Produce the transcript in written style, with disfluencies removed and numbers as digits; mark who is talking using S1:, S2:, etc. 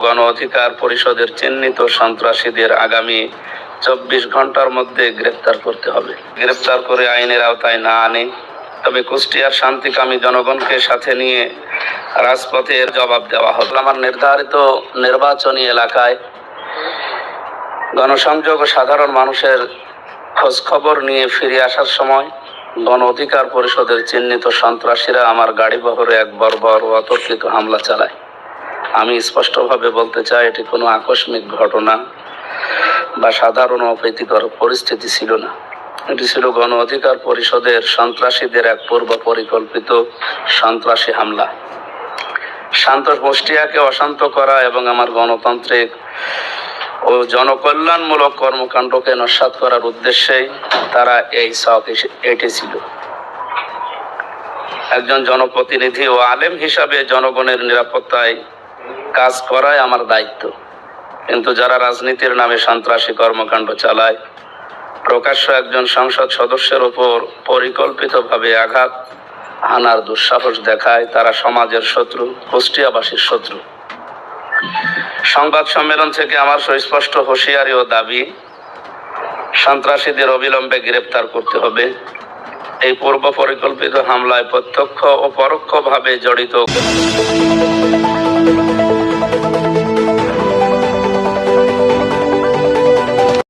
S1: গণ অধিকার পরিষদের চিহ্নিত সন্ত্রাসীদের আগামী 24 ঘন্টার মধ্যে গ্রেফতার করতে হবে। গ্রেফতার করে আইনের আওতায় না আনে তবে কুষ্টিয়ার শান্তিকামী জনগণকে সাথে নিয়ে রাজপথের জবাব দেওয়া হবে। আমার নির্ধারিত নির্বাচনী এলাকায় গণসংযোগ ও সাধারণ মানুষের খোঁজ খবর নিয়ে ফিরে আসার সময় গণ অধিকার পরিষদের চিহ্নিত সন্ত্রাসীরা আমার গাড়ি বহরে এক বর্বর ও অতর্কিত হামলা চালায়। আমি স্পষ্টভাবে বলতে চাই, এটি কোনো আকস্মিক ঘটনা বা সাধারণ অপ্রীতিকর পরিস্থিতি ছিল না। এটি ছিল গণ অধিকার পরিষদের সন্ত্রাসীদের এক পূর্ব পরিকল্পিত সন্ত্রাসী হামলা। শান্ত কুষ্টিয়াকে অশান্ত করা এবং আমার গণতান্ত্রিক ও জনকল্যাণমূলক কর্মকাণ্ডকে নস্যাৎ করার উদ্দেশ্যেই তারা এই ছক এঁটেছিল। একজন জনপ্রতিনিধি ও আলেম হিসাবে জনগণের নিরাপত্তায় কাজ করাই আমার দায়িত্ব, কিন্তু যারা রাজনীতির নামে সন্ত্রাসী কর্মকাণ্ড চালায়, প্রকাশ্য একজন সংসদ সদস্যের উপর পরিকল্পিতভাবে আঘাত হানার দুঃসাহস দেখায়, তারা সমাজের শত্রু, কুষ্টিয়াবাসীর শত্রু। সংবাদ সম্মেলন থেকে আমার সুস্পষ্ট হুঁশিয়ারি ও দাবি, সন্ত্রাসীদের অবিলম্বে গ্রেফতার করতে হবে। এই পূর্ব পরিকল্পিত হামলায় প্রত্যক্ষ ও পরোক্ষভাবে জড়িত